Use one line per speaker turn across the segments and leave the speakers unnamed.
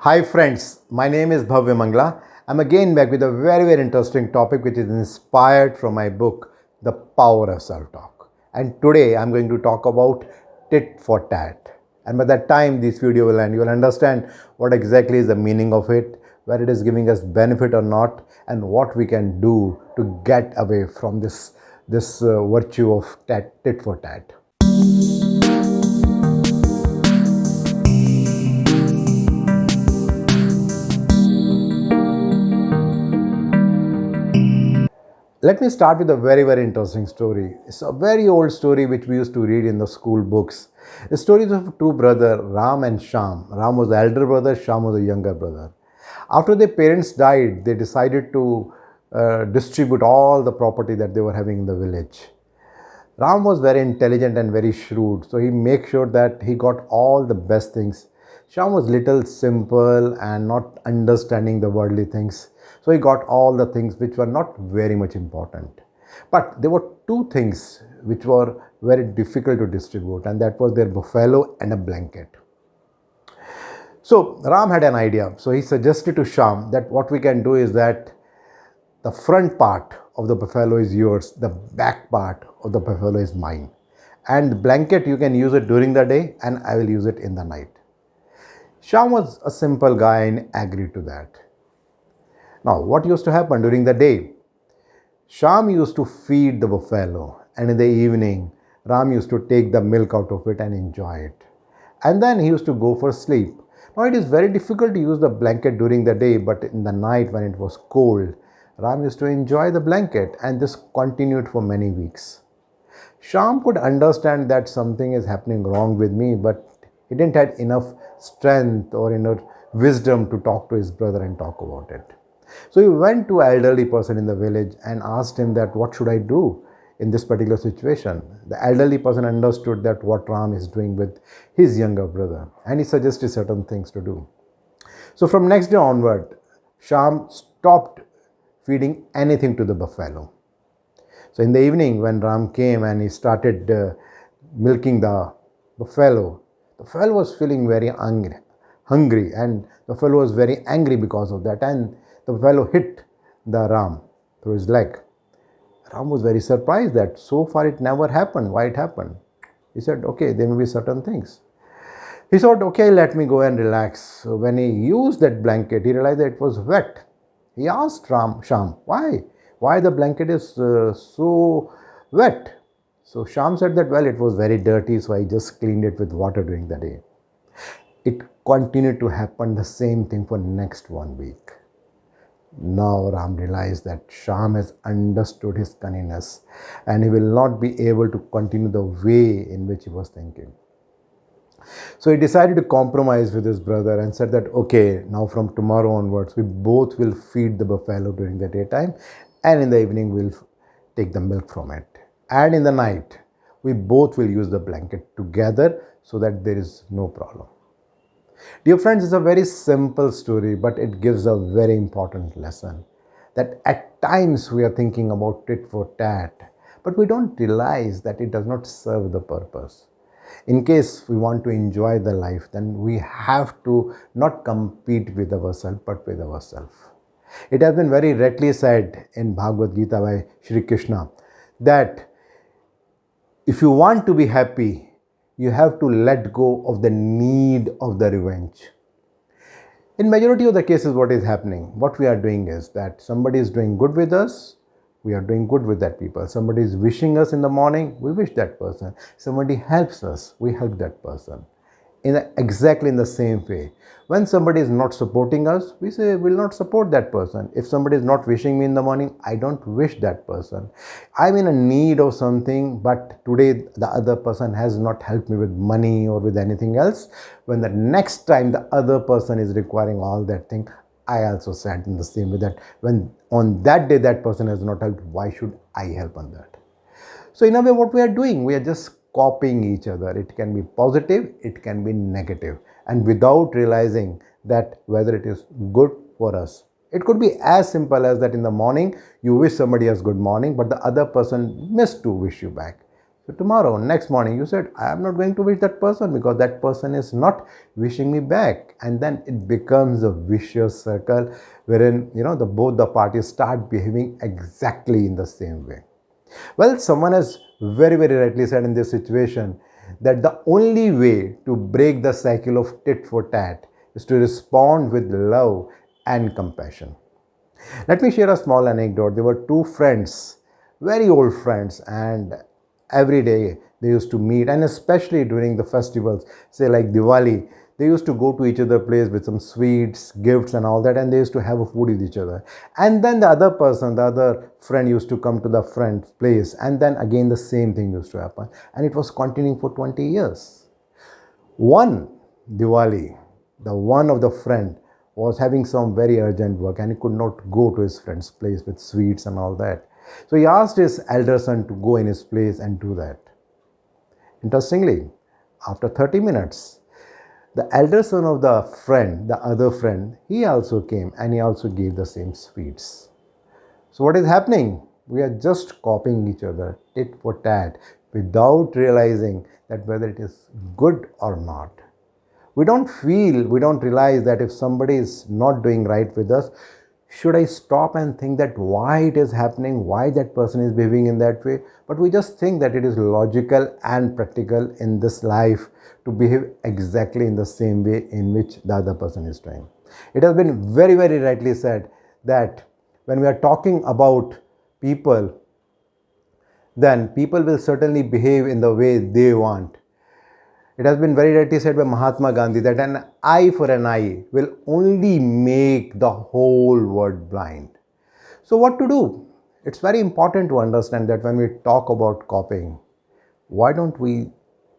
Hi friends, my name is Bhavya Mangla. I'm again back with a very interesting topic which is inspired from my book, The Power of Self-Talk. And today I'm going to talk about tit for tat. And by that time this video will end, you will understand what exactly is the meaning of it, whether it is giving us benefit or not, and what we can do to get away from this virtue of tit for tat. Let me start with a very interesting story. It's a very old story which we used to read in the school books. The story of two brothers, Ram and Sham. Ram was the elder brother, Sham was the younger brother. After their parents died, they decided to distribute all the property that they were having in the village. Ram was very intelligent and very shrewd, so he made sure that he got all the best things. Sham was little simple and not understanding the worldly things, so he got all the things which were not very much important. But there were two things which were very difficult to distribute, and that was their buffalo and a blanket. So Ram had an idea, so he suggested to Sham that what we can do is that the front part of the buffalo is yours, the back part of the buffalo is mine. And the blanket, you can use it during the day and I will use it in the night. Sham was a simple guy and agreed to that. Now, what used to happen during the day? Sham used to feed the buffalo, and in the evening, Ram used to take the milk out of it and enjoy it. And then he used to go for sleep. Now, it is very difficult to use the blanket during the day, but in the night when it was cold, Ram used to enjoy the blanket, and this continued for many weeks. Sham could understand that something is happening wrong with me, but he didn't have enough strength or enough wisdom to talk to his brother and talk about it. So he went to an elderly person in the village and asked him that what should I do in this particular situation. The elderly person understood that what Ram is doing with his younger brother, and he suggested certain things to do. So from next day onward, Sham stopped feeding anything to the buffalo. So in the evening when Ram came and he started milking the buffalo was feeling very hungry, and the buffalo was very angry because of that, and the buffalo hit the Ram through his leg. Ram was very surprised that so far it never happened. Why it happened? He said, okay, there may be certain things. He thought, okay, let me go and relax. So when he used that blanket, he realized that it was wet. He asked Sham, why the blanket is so wet? So Sham said that, well, it was very dirty, so I just cleaned it with water during the day. It continued to happen the same thing for next 1 week. Now Ram realized that Sham has understood his cunningness and he will not be able to continue the way in which he was thinking. So he decided to compromise with his brother and said that, okay, now from tomorrow onwards, we both will feed the buffalo during the daytime, and in the evening, we'll take the milk from it. And in the night, we both will use the blanket together so that there is no problem. Dear friends, it's a very simple story, but it gives a very important lesson that at times we are thinking about tit for tat, but we don't realize that it does not serve the purpose. In case we want to enjoy the life, then we have to not compete with ourselves, but with ourselves. It has been very rightly said in Bhagavad Gita by Shri Krishna that if you want to be happy, you have to let go of the need of the revenge. In majority of the cases, what is happening, what we are doing is that somebody is doing good with us, we are doing good with that people. Somebody is wishing us in the morning, we wish that person. Somebody helps us, we help that person. Exactly in the same way. When somebody is not supporting us, we say we will not support that person. If somebody is not wishing me in the morning, I don't wish that person. I'm in a need of something, but today the other person has not helped me with money or with anything else. When the next time the other person is requiring all that thing, I also said in the same way that when on that day that person has not helped, why should I help on that? So in a way, what we are doing, we are just copying each other. It can be positive, it can be negative, and without realizing that whether it is good for us. It could be as simple as that in the morning you wish somebody else good morning, but the other person missed to wish you back. So tomorrow, next morning, you said, I am not going to wish that person because that person is not wishing me back. And then it becomes a vicious circle wherein, both the parties start behaving exactly in the same way. Well, someone has very, very rightly said in this situation that the only way to break the cycle of tit for tat is to respond with love and compassion. Let me share a small anecdote. There were two friends, very old friends, and every day they used to meet, and especially during the festivals, say like Diwali, they used to go to each other's place with some sweets, gifts, and all that, and they used to have a food with each other. And then the other person, the other friend used to come to the friend's place, and then again the same thing used to happen, and it was continuing for 20 years. One Diwali, the one of the friend was having some very urgent work and he could not go to his friend's place with sweets and all that. So he asked his elder son to go in his place and do that. Interestingly, after 30 minutes, the elder son of the friend, the other friend, he also came and he also gave the same sweets. So what is happening? We are just copying each other, tit for tat, without realizing that whether it is good or not. We don't realize that if somebody is not doing right with us, should I stop and think that why it is happening, why that person is behaving in that way? But we just think that it is logical and practical in this life to behave exactly in the same way in which the other person is doing. It has been very, very rightly said that when we are talking about people, then people will certainly behave in the way they want. It has been very rightly said by Mahatma Gandhi that an eye for an eye will only make the whole world blind. So, what to do? It's very important to understand that when we talk about copying, why don't we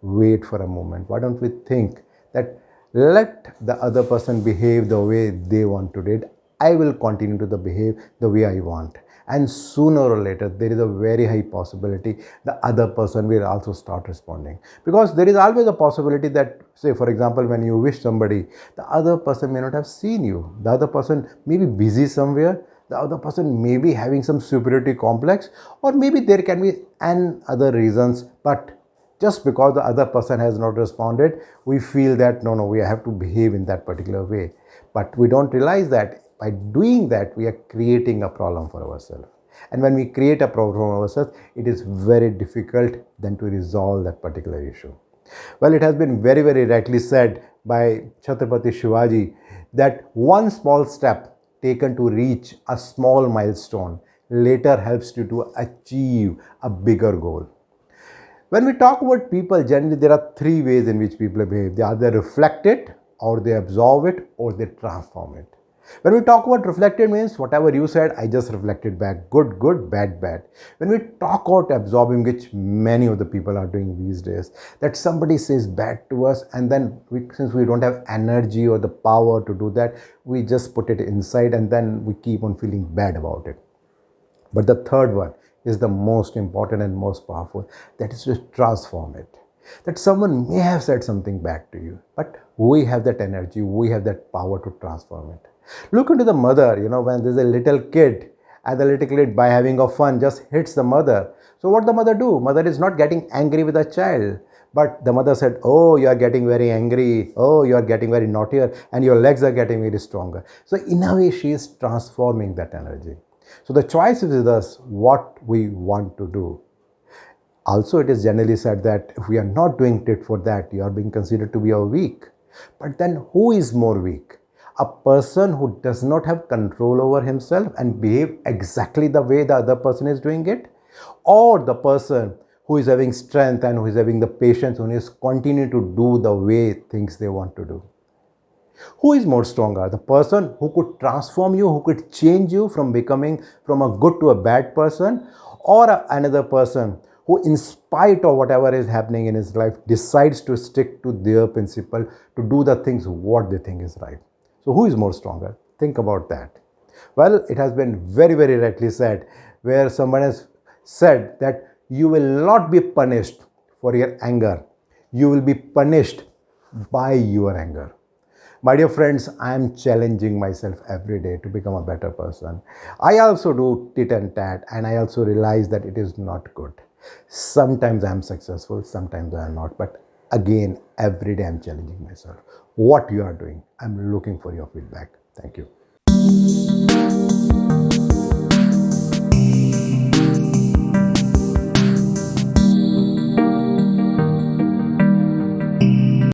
wait for a moment? Why don't we think that let the other person behave the way they want to do it? I will continue to behave the way I want. And sooner or later, there is a very high possibility the other person will also start responding. Because there is always a possibility that, say, for example, when you wish somebody, the other person may not have seen you. The other person may be busy somewhere. The other person may be having some superiority complex, or maybe there can be an other reasons, but just because the other person has not responded, we feel that no, we have to behave in that particular way. But we don't realize that by doing that, we are creating a problem for ourselves. And when we create a problem for ourselves, it is very difficult then to resolve that particular issue. Well, it has been very, very rightly said by Chhatrapati Shivaji that one small step taken to reach a small milestone later helps you to achieve a bigger goal. When we talk about people, generally there are three ways in which people behave. They either reflect it, or they absorb it, or they transform it. When we talk about reflected means whatever you said, I just reflected back. Good, good, bad, bad. When we talk about absorbing, which many of the people are doing these days, that somebody says bad to us and then since we don't have energy or the power to do that, we just put it inside and then we keep on feeling bad about it. But the third one is the most important and most powerful, that is to transform it. That someone may have said something bad to you, but we have that energy, we have that power to transform it. Look into the mother, when there's a little kid and the little kid by having a fun just hits the mother. So what the mother do? Mother is not getting angry with the child, but the mother said, oh, you are getting very angry. Oh, you are getting very naughtier and your legs are getting very stronger. So in a way, she is transforming that energy. So the choice is with us what we want to do. Also, it is generally said that if we are not doing tit for that, you are being considered to be a weak. But then who is more weak? A person who does not have control over himself and behave exactly the way the other person is doing it? Or the person who is having strength and who is having the patience, who is continuing to do the way things they want to do? Who is more stronger? The person who could transform you, who could change you from becoming from a good to a bad person, or another person who, in spite of whatever is happening in his life, decides to stick to their principle, to do the things what they think is right. So who is more stronger? Think about that. Well, it has been very, very rightly said, where someone has said that you will not be punished for your anger. You will be punished by your anger. My dear friends, I am challenging myself every day to become a better person. I also do tit and tat, and I also realize that it is not good. Sometimes I'm successful, sometimes I'm not. But again, every day I'm challenging myself. What you are doing, I'm looking for your feedback. Thank you.